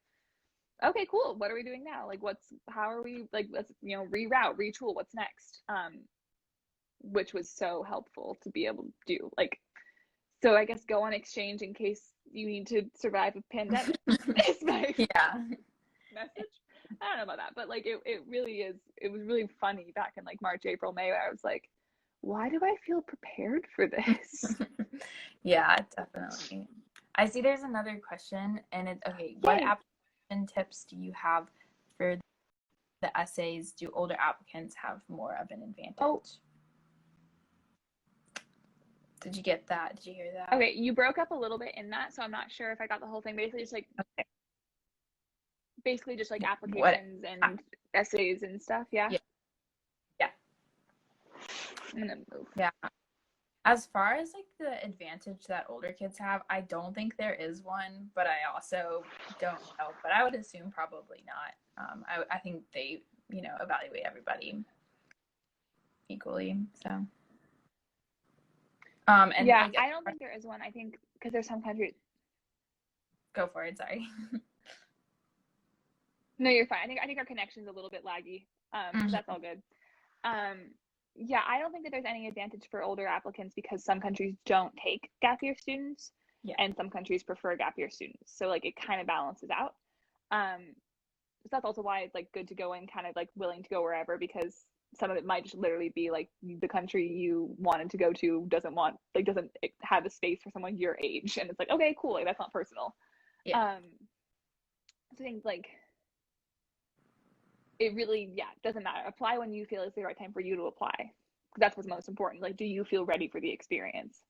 okay, cool, what are we doing now? Like, how are we, like, let's reroute, retool, what's next? Which was so helpful to be able to do. Like, so I guess go on exchange in case you need to survive a pandemic. Is my message. I don't know about that, but like it really is. It was really funny back in like March, April, May, where I was like, why do I feel prepared for this? Yeah, definitely. I see there's another question, and it's okay. Yay. What application tips do you have for the essays? Do older applicants have more of an advantage? Oh. Did you get that? Did you hear that? Okay, you broke up a little bit in that, so I'm not sure if I got the whole thing. Basically just like applications and essays and stuff. Yeah. I'm gonna move. Yeah. As far as like the advantage that older kids have, I don't think there is one, but I also don't know. But I would assume probably not. I think they, evaluate everybody equally. So. And yeah, I don't think there is one. I think because there's some countries. Go for it. Sorry. No, you're fine. I think our connection's a little bit laggy. So that's all good. Yeah, I don't think that there's any advantage for older applicants because some countries don't take gap year students, and some countries prefer gap year students. So like it kind of balances out. So that's also why it's like good to go in kind of like willing to go wherever, because some of it might just literally be like the country you wanted to go to doesn't have a space for someone your age, and it's like, okay, cool, like that's not personal. So I think like it really, doesn't matter. Apply when you feel it's the right time for you to apply. That's what's most important. Like, do you feel ready for the experience?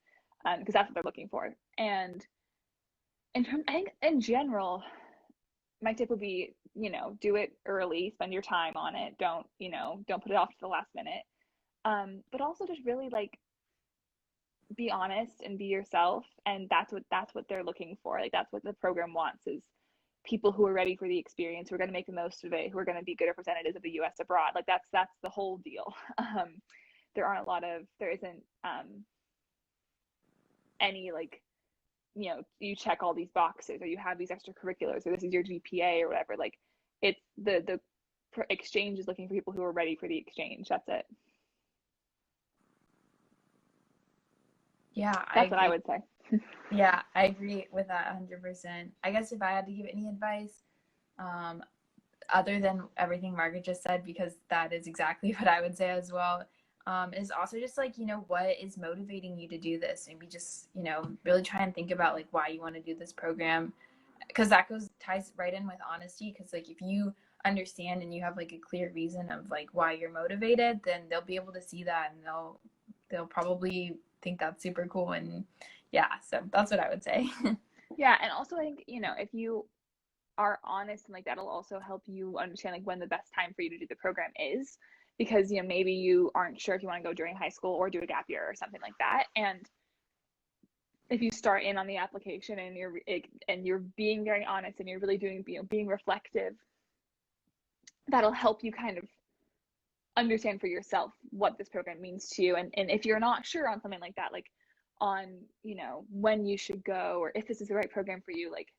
Because that's what they're looking for. And I think in general, my tip would be, do it early, spend your time on it. Don't put it off to the last minute. But also just really like be honest and be yourself. And that's what they're looking for. Like, that's what the program wants, is people who are ready for the experience, who are going to make the most of it, who are going to be good representatives of the U.S. abroad. Like that's the whole deal. There isn't any like, you check all these boxes, or you have these extracurriculars, or this is your GPA or whatever. Like, it's the exchange is looking for people who are ready for the exchange. That's it. Yeah, that's what I would say. Yeah, I agree with that 100%. I guess if I had to give any advice, other than everything Margaret just said, because that is exactly what I would say as well, is also just like, what is motivating you to do this? Maybe just, really try and think about like why you want to do this program, because that ties right in with honesty. Because like if you understand and you have like a clear reason of like why you're motivated, then they'll be able to see that, and they'll probably think that's super cool. And so that's what I would say. Yeah, and also I think, if you are honest, and like that'll also help you understand like when the best time for you to do the program is, because maybe you aren't sure if you want to go during high school or do a gap year or something like that. And if you start in on the application and you're being very honest and you're really doing, being reflective, that'll help you kind of understand for yourself what this program means to you. And if you're not sure on something like that, like on when you should go, or if this is the right program for you, like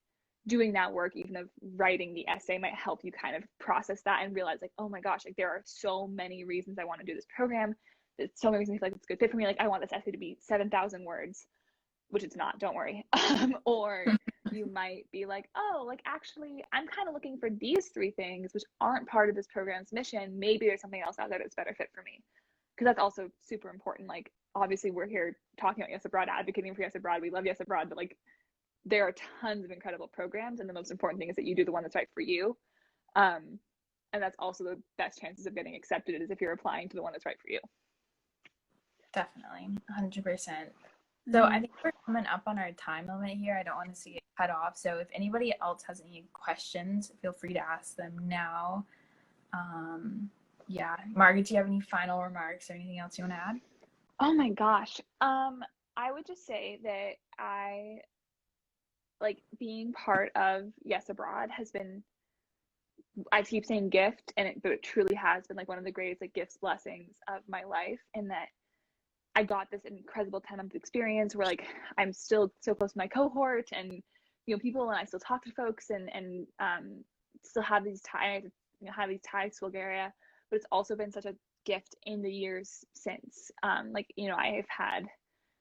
doing that work, even of writing the essay, might help you kind of process that and realize like, oh my gosh, like there are so many reasons I want to do this program. There's so many reasons I feel like it's a good fit for me. Like I want this essay to be 7,000 words, which it's not, don't worry. Or you might be like, oh, like actually I'm kind of looking for these 3 things which aren't part of this program's mission. Maybe there's something else out there that's better fit for me. Because that's also super important. Like obviously we're here talking about Yes Abroad, advocating for Yes Abroad. We love Yes Abroad, but like there are tons of incredible programs, and the most important thing is that you do the one that's right for you. And that's also the best chances of getting accepted is if you're applying to the one that's right for you. Definitely, 100%. So I think we're coming up on our time limit here. I don't want to see it cut off. So if anybody else has any questions, feel free to ask them now. Yeah, Margaret, do you have any final remarks or anything else you want to add? Oh my gosh. I would just say that I like being part of Yes Abroad has been, I keep saying gift, but it truly has been like one of the greatest like gifts, blessings of my life, in that I got this incredible 10-month experience where like I'm still so close to my cohort, and people, and I still talk to folks, and still have these ties, have these ties to Bulgaria. But it's also been such a gift in the years since. I have had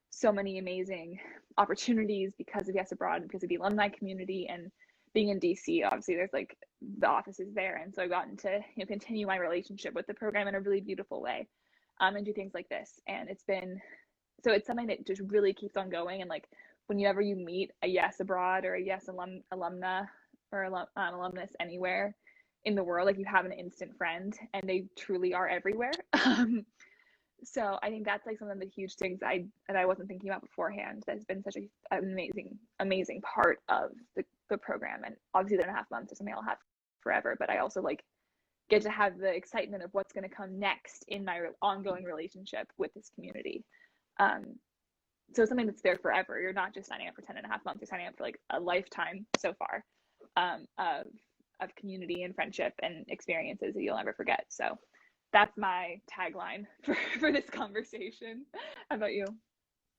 so many amazing opportunities because of Yes Abroad, because of the alumni community, and being in DC, obviously there's like the offices there, and so I've gotten to continue my relationship with the program in a really beautiful way, and do things like this, and it's something that just really keeps on going. And like whenever you meet a Yes Abroad or a Yes alumna or alumnus anywhere in the world, like you have an instant friend, and they truly are everywhere. So I think that's like some of the huge things that I wasn't thinking about beforehand. That's been such an amazing part of the program. And obviously the 2.5 months is something I'll have forever, but I also like get to have the excitement of what's going to come next in my ongoing relationship with this community. So it's something that's there forever. You're not just signing up for 10.5 months, you're signing up for like a lifetime so far, of community and friendship and experiences that you'll never forget. So that's my tagline for this conversation. How about you?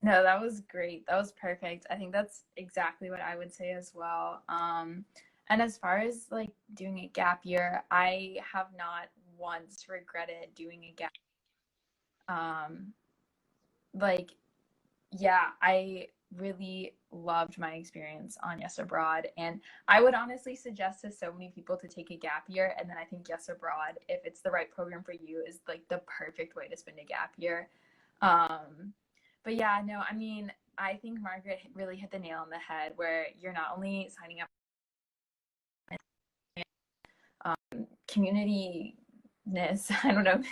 No, that was great. That was perfect. I think that's exactly what I would say as well. And as far as like doing a gap year, I have not once regretted doing a gap. I really loved my experience on Yes Abroad, and I would honestly suggest to so many people to take a gap year. And then I think Yes Abroad, if it's the right program for you, is like the perfect way to spend a gap year. But yeah, no, I mean, I think Margaret really hit the nail on the head, where you're not only signing up community-ness, I don't know,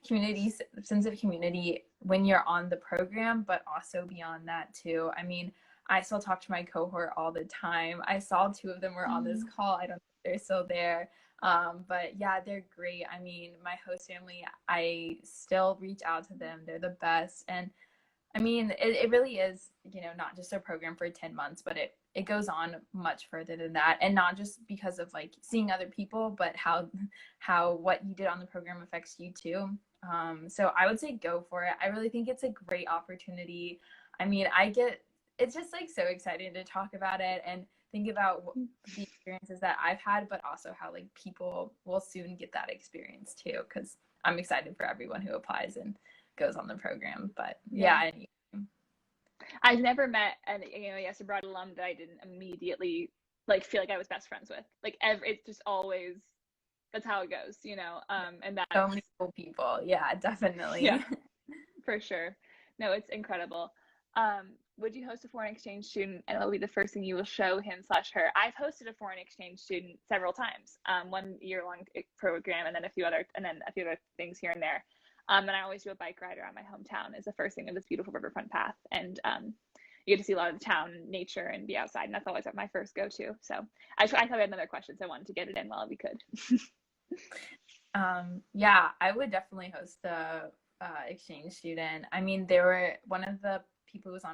community, sense of community when you're on the program, but also beyond that too. I mean, I still talk to my cohort all the time. I saw 2 of them were on this call. I don't know if they're still there. But yeah, they're great. I mean, my host family, I still reach out to them. They're the best. And I mean, it really is, not just a program for 10 months, but it goes on much further than that. And not just because of like seeing other people, but how what you did on the program affects you too. So I would say go for it. I really think it's a great opportunity. I mean, it's just like so exciting to talk about it and think about the experiences that I've had, but also how like people will soon get that experience too, because I'm excited for everyone who applies and goes on the program. But yeah. I've never met an Yes Abroad alum that I didn't immediately like feel like I was best friends with. Like it's just always, that's how it goes, and that's so many cool people. Yeah, definitely. Yeah, for sure. No, it's incredible. Would you host a foreign exchange student, and it'll be the first thing you will show him/her? I've hosted a foreign exchange student several times, 1 year-long program, and then a few other things here and there. And I always do a bike ride around my hometown as the first thing of this beautiful riverfront path. And you get to see a lot of the town, nature, and be outside. And that's always my first go-to. So I thought I had another question, so I wanted to get it in while we could. Yeah, I would definitely host a exchange student. I mean, there were one of the people who was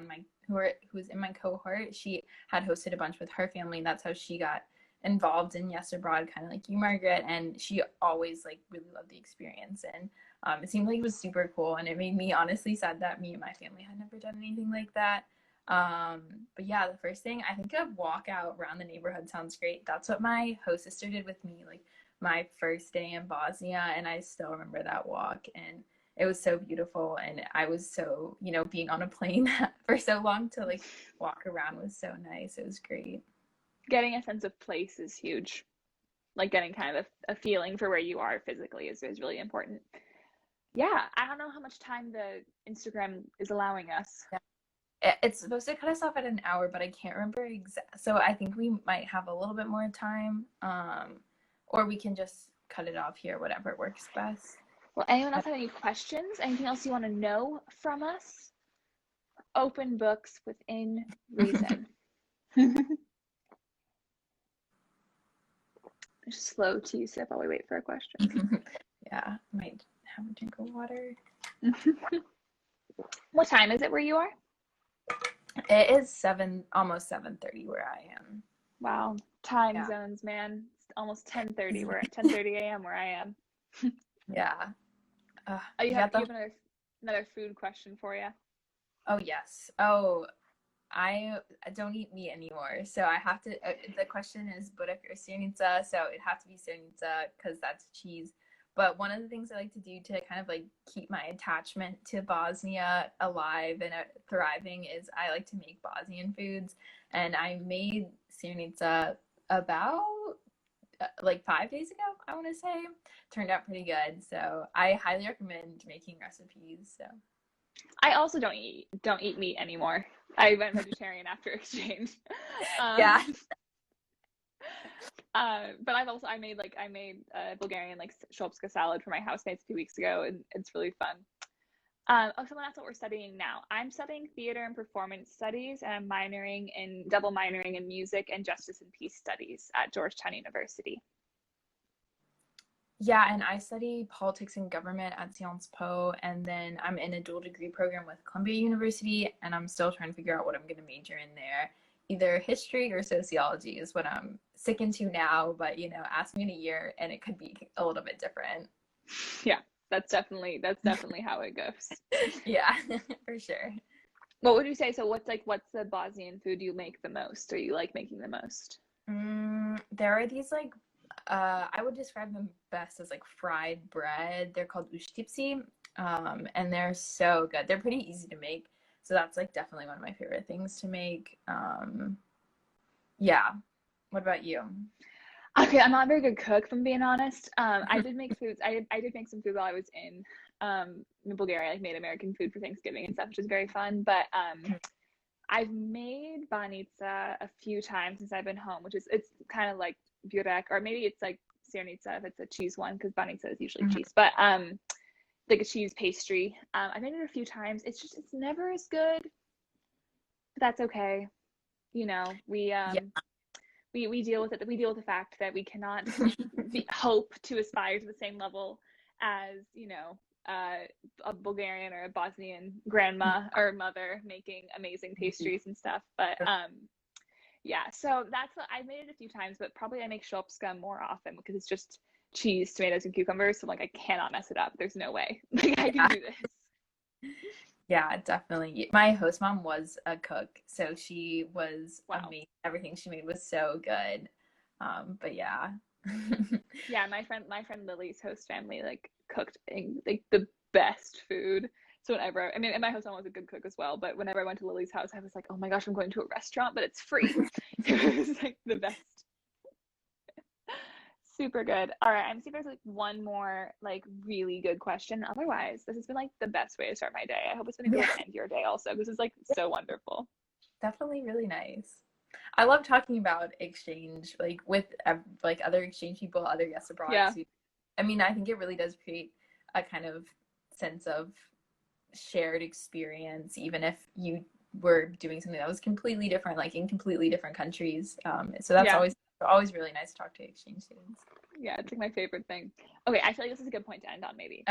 who was in my cohort. She had hosted a bunch with her family. And that's how she got involved in Yes Abroad, kind of like you, Margaret. And she always like really loved the experience. And it seemed like it was super cool, and it made me honestly sad that me and my family had never done anything like that. But yeah, the first thing, I think a walk out around the neighborhood sounds great. That's what my host sister did with me, like my first day in Bosnia, and I still remember that walk, and it was so beautiful. And I was so, being on a plane for so long to like walk around was so nice. It was great. Getting a sense of place is huge. Like getting kind of a feeling for where you are physically is really important. Yeah, I don't know how much time the Instagram is allowing us. Yeah. It's supposed to cut us off at an hour, but I can't remember exact. So I think we might have a little bit more time, or we can just cut it off here, whatever works best. Well, anyone else have any questions? Anything else you want to know from us? Open books within reason. Just slow tea sip while we wait for a question. Yeah, might have a drink of water. What time is it where you are? It is almost 7:30 where I am. Wow, time zones, man. It's almost 10:30. We're at 10:30 a.m. where I am. Yeah. You have another food question for you. Oh yes. Oh, I don't eat meat anymore, so I have to. The question is burek or sirnica, so it has to be sirnica because that's cheese. But one of the things I like to do to kind of like keep my attachment to Bosnia alive and thriving is I like to make Bosnian foods. And I made sirnica about like 5 days ago, I want to say. Turned out pretty good. So I highly recommend making recipes. So I also don't eat meat anymore. I went vegetarian after exchange. Yeah. But I made Bulgarian like shopska salad for my housemates a few weeks ago, and it's really fun. Someone asked what we're studying now. I'm studying theater and performance studies, and I'm double minoring in music and justice and peace studies at Georgetown University. Yeah, and I study politics and government at Sciences Po, and then I'm in a dual degree program with Columbia University, and I'm still trying to figure out what I'm going to major in there. Either history or sociology is what I'm sticking to now, but ask me in a year and it could be a little bit different. Yeah, that's definitely how it goes. Yeah, for sure. What would you say? So what's the Bosnian food you make the most, or you like making the most? There are these like I would describe them best as like fried bread. They're called ushtipsi, and they're so good. They're pretty easy to make. So that's like definitely one of my favorite things to make. Yeah. What about you? Okay, I'm not a very good cook, if I'm being honest. I did make foods. I did make some food while I was in Bulgaria. I like made American food for Thanksgiving and stuff, which is very fun. But I've made banica a few times since I've been home, it's kind of like burek, or maybe it's like sirnica if it's a cheese one, because banica is usually cheese. But like a cheese pastry. I made it a few times. It's never as good, but that's okay. We deal with it. We deal with the fact that we cannot hope to aspire to the same level as a Bulgarian or a Bosnian grandma or mother making amazing pastries and stuff. But yeah, so that's what I made it a few times, but probably I make shopska more often because it's just cheese, tomatoes, and cucumbers. So I'm like, I cannot mess it up. There's no way I can do this. Yeah, definitely. My host mom was a cook, so she was amazing. Everything she made was so good. But yeah. Yeah, my friend Lily's host family like cooked like the best food. So whenever, I mean, my host mom was a good cook as well, but whenever I went to Lily's house, I was like, oh my gosh, I'm going to a restaurant, but it's free. It was like the best. Super good. All right, I'm seeing if there's like one more like really good question. Otherwise, this has been like the best way to start my day. I hope it's been a good way to end your day also. This is like so wonderful. Definitely really nice. I love talking about exchange, like with like other exchange people, other guests abroad. Yeah. I mean, I think it really does create a kind of sense of shared experience, even if you were doing something that was completely different, like in completely different countries. So that's always really nice to talk to exchange students. Yeah, it's like my favorite thing. Okay, I feel like this is a good point to end on maybe.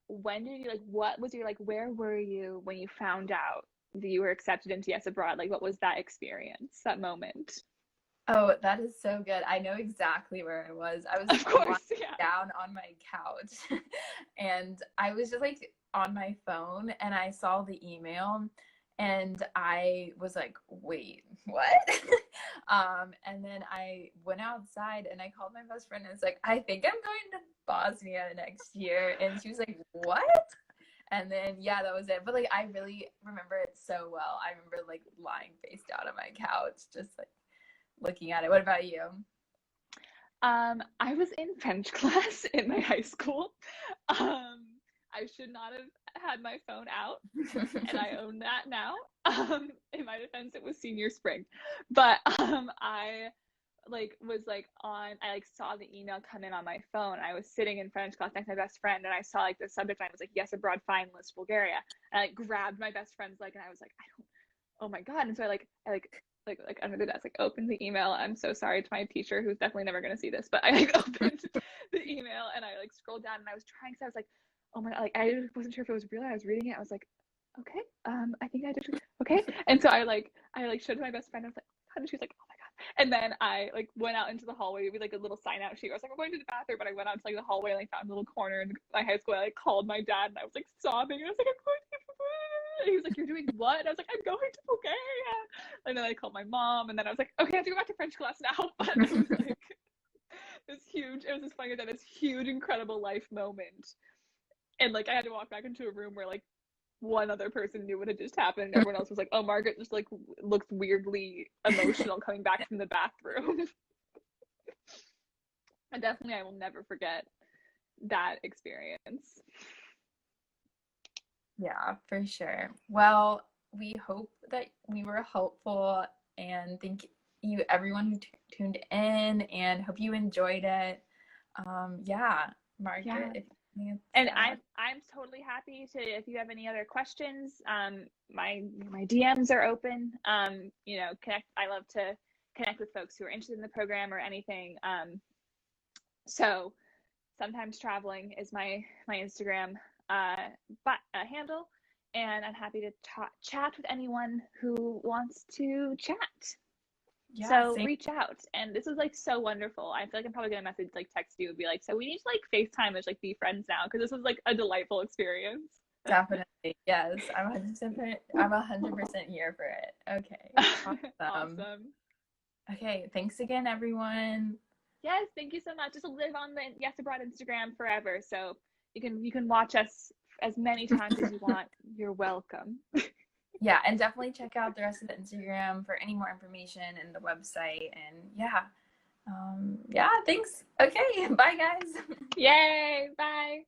When did you what was your where were you when you found out that you were accepted into Yes Abroad? Like, what was that experience, that moment? Oh, that is so good. I know exactly where I was. I was down on my couch and I was just like on my phone and I saw the email And I was like, wait, what? And then I went outside and I called my best friend and was like, I think I'm going to Bosnia next year. And she was like, what? And then, yeah, that was it. But like, I really remember it so well. I remember like lying face down on my couch, just like looking at it. What about you? I was in French class in my high school. I should not have had my phone out, and I own that now. In my defense, it was senior spring, but I saw the email come in on my phone. I was sitting in French class next to my best friend, and I saw like the subject line was like, yes, abroad finalist Bulgaria. And I like grabbed my best friend's leg, and I was like, oh my God. And so I under the desk, like opened the email. I'm so sorry to my teacher, who's definitely never going to see this, but I like opened the email and I like scrolled down, and I was trying, because I was like, oh my God, like I wasn't sure if it was real. I was reading it. I was like, okay, I think I did. Okay. And so I showed to my best friend. I was like, oh, and she was like, oh my God. And then I like went out into the hallway with like a little sign out sheet. I was like, I'm going to the bathroom, but I went out to like the hallway and like found a little corner in my high school. I like called my dad, and I was like sobbing, and I was like, I'm going to and he was like, you're doing what? And I was like, I'm going to Bulgaria. And then I called my mom, and then I was like, okay, I have to go back to French class now. But it was like this huge, it was just funny that this huge, incredible life moment. And like I had to walk back into a room where like one other person knew what had just happened, and everyone else was like, oh, Margaret just like looked weirdly emotional coming back from the bathroom. And definitely I will never forget that experience. Yeah, for sure. Well, we hope that we were helpful, and thank you everyone who tuned in, and hope you enjoyed it. Yeah, Margaret. Yeah. And I'm totally happy to, if you have any other questions, my DMs are open. You know, I love to connect with folks who are interested in the program or anything. So sometimes traveling is my Instagram handle, and I'm happy to chat with anyone who wants to chat. Yeah, so same. Reach out. And this was like so wonderful. I feel like I'm probably gonna text you and be like, so we need to like FaceTime and like be friends now, because this was like a delightful experience. Definitely. Yes. I'm 100% here for it. Okay. Awesome. Okay, thanks again, everyone. Yes, thank you so much. Just live on the Yes Abroad Instagram forever. So you can watch us as many times as you want. You're welcome. Yeah, and definitely check out the rest of the Instagram for any more information and the website. And yeah, thanks. Okay, bye guys. Yay, bye.